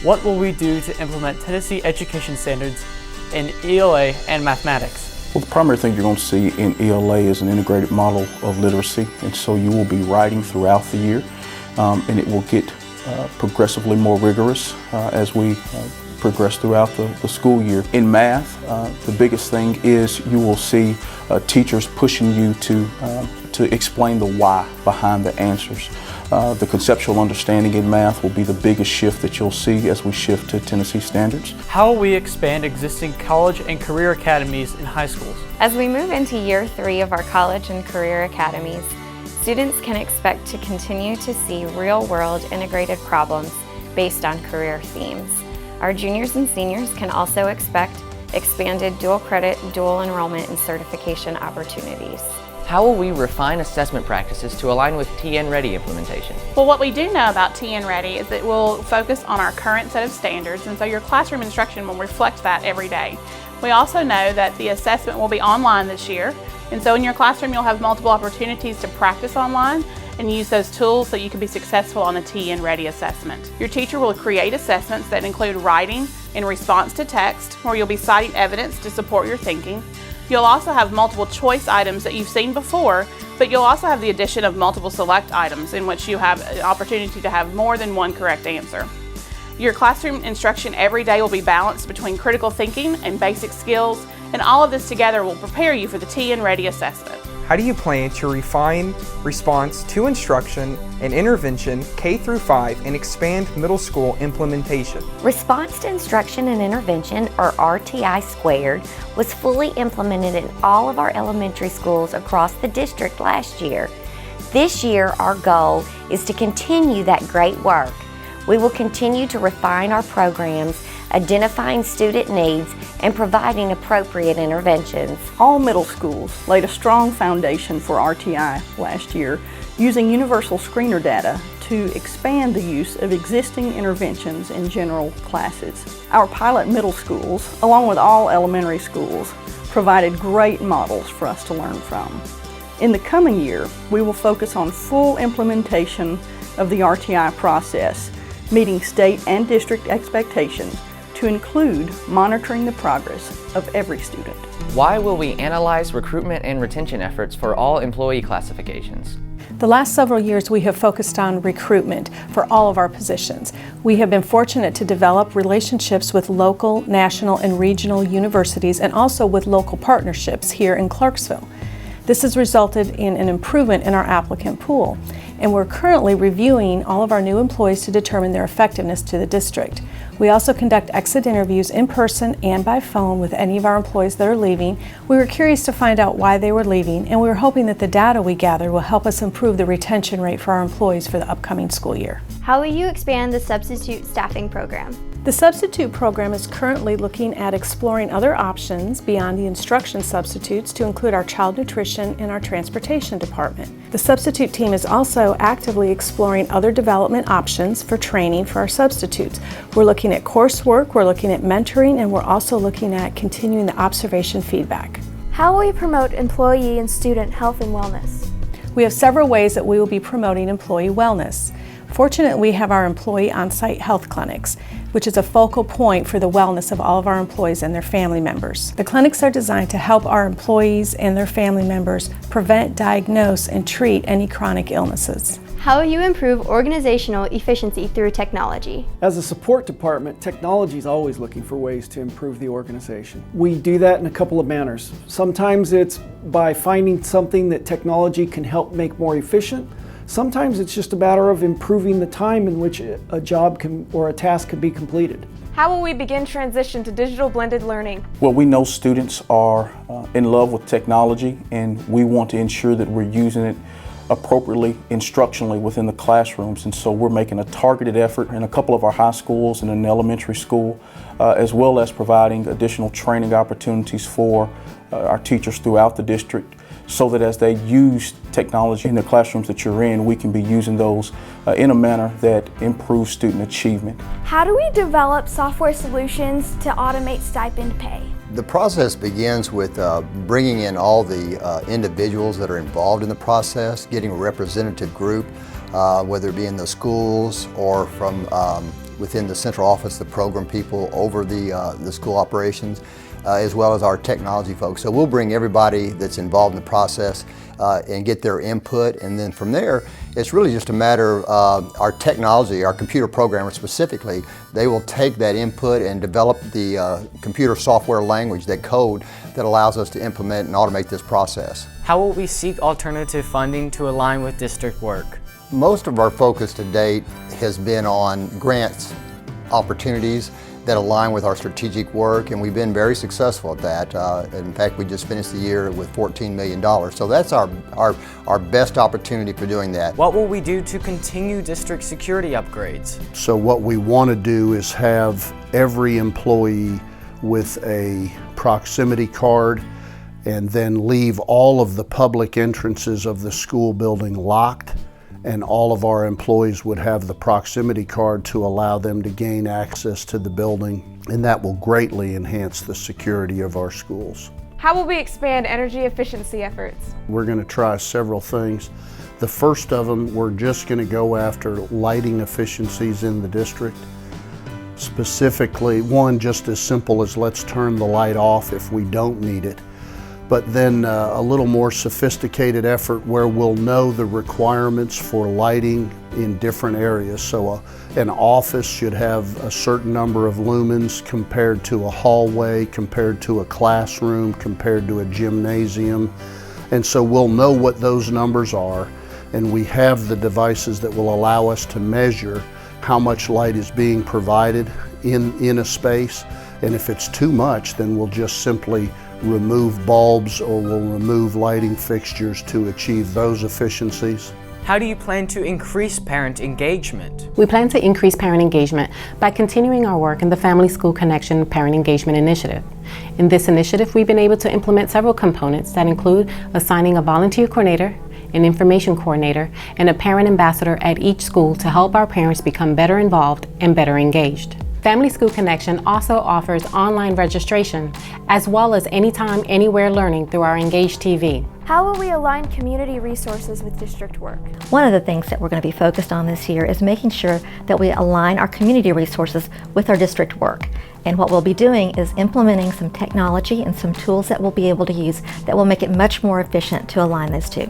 What will we do to implement Tennessee education standards in ELA and mathematics? Well, the primary thing you're going to see in ELA is an integrated model of literacy, and so you will be writing throughout the year, and it will get progressively more rigorous as we progress throughout the school year. In math, the biggest thing is you will see teachers pushing you to explain the why behind the answers. The conceptual understanding in math will be the biggest shift that you'll see as we shift to Tennessee standards. How will we expand existing college and career academies in high schools? As we move into year 3 of our college and career academies, students can expect to continue to see real-world integrated problems based on career themes. Our juniors and seniors can also expect expanded dual credit, dual enrollment, and certification opportunities. How will we refine assessment practices to align with TNReady implementation? Well, what we do know about TNReady is that we'll focus on our current set of standards, and so your classroom instruction will reflect that every day. We also know that the assessment will be online this year, and so in your classroom you'll have multiple opportunities to practice online and use those tools so you can be successful on the TNReady assessment. Your teacher will create assessments that include writing in response to text, where you'll be citing evidence to support your thinking. You'll also have multiple choice items that you've seen before, but you'll also have the addition of multiple select items in which you have an opportunity to have more than one correct answer. Your classroom instruction every day will be balanced between critical thinking and basic skills, and all of this together will prepare you for the TNReady assessment. How do you plan to refine response to instruction and intervention K-5 and expand middle school implementation? Response to instruction and intervention, or RTI squared, was fully implemented in all of our elementary schools across the district last year. This year, our goal is to continue that great work. We will continue to refine our programs, identifying student needs, and providing appropriate interventions. All middle schools laid a strong foundation for RTI last year, using universal screener data to expand the use of existing interventions in general classes. Our pilot middle schools, along with all elementary schools, provided great models for us to learn from. In the coming year, we will focus on full implementation of the RTI process, meeting state and district expectations, to include monitoring the progress of every student. Why will we analyze recruitment and retention efforts for all employee classifications? The last several years we have focused on recruitment for all of our positions. We have been fortunate to develop relationships with local, national, and regional universities, and also with local partnerships here in Clarksville. This has resulted in an improvement in our applicant pool, and we're currently reviewing all of our new employees to determine their effectiveness to the district. We also conduct exit interviews in person and by phone with any of our employees that are leaving. We were curious to find out why they were leaving, and we were hoping that the data we gathered will help us improve the retention rate for our employees for the upcoming school year. How will you expand the substitute staffing program? The substitute program is currently looking at exploring other options beyond the instruction substitutes to include our child nutrition and our transportation department. The substitute team is also actively exploring other development options for training for our substitutes. We're looking at coursework, we're looking at mentoring, and we're also looking at continuing the observation feedback. How will you promote employee and student health and wellness? We have several ways that we will be promoting employee wellness. Fortunately, we have our employee on-site health clinics, which is a focal point for the wellness of all of our employees and their family members. The clinics are designed to help our employees and their family members prevent, diagnose, and treat any chronic illnesses. How will you improve organizational efficiency through technology? As a support department, technology is always looking for ways to improve the organization. We do that in a couple of manners. Sometimes it's by finding something that technology can help make more efficient. Sometimes it's just a matter of improving the time in which a job or a task can be completed. How will we begin transition to digital blended learning? Well, we know students are in love with technology, and we want to ensure that we're using it appropriately instructionally within the classrooms, and so we're making a targeted effort in a couple of our high schools and an elementary school, as well as providing additional training opportunities for our teachers throughout the district, so that as they use technology in the classrooms that you're in, we can be using those in a manner that improves student achievement. How do we develop software solutions to automate stipend pay? The process begins with bringing in all the individuals that are involved in the process, getting a representative group, whether it be in the schools or from within the central office, the program people over the school operations, as well as our technology folks. So we'll bring everybody that's involved in the process and get their input, and then from there, it's really just a matter of our technology, our computer programmers specifically, they will take that input and develop the computer software language, that code that allows us to implement and automate this process. How will we seek alternative funding to align with district work? Most of our focus to date has been on grants opportunities that align with our strategic work, and we've been very successful at that. In fact, we just finished the year with $14 million. So that's our best opportunity for doing that. What will we do to continue district security upgrades? So what we want to do is have every employee with a proximity card, and then leave all of the public entrances of the school building locked, and all of our employees would have the proximity card to allow them to gain access to the building, and that will greatly enhance the security of our schools. How will we expand energy efficiency efforts? We're going to try several things. The first of them, we're just going to go after lighting efficiencies in the district. Specifically, one just as simple as let's turn the light off if we don't need it. But then a little more sophisticated effort where we'll know the requirements for lighting in different areas. So an office should have a certain number of lumens compared to a hallway, compared to a classroom, compared to a gymnasium. And so we'll know what those numbers are, and we have the devices that will allow us to measure how much light is being provided in a space. And if it's too much, then we'll just simply remove bulbs or we'll remove lighting fixtures to achieve those efficiencies. How do you plan to increase parent engagement? We plan to increase parent engagement by continuing our work in the Family School Connection Parent Engagement Initiative. In this initiative, we've been able to implement several components that include assigning a volunteer coordinator, an information coordinator, and a parent ambassador at each school to help our parents become better involved and better engaged. Family School Connection also offers online registration, as well as anytime, anywhere learning through our Engage TV. How will we align community resources with district work? One of the things that we're going to be focused on this year is making sure that we align our community resources with our district work. And what we'll be doing is implementing some technology and some tools that we'll be able to use that will make it much more efficient to align those two.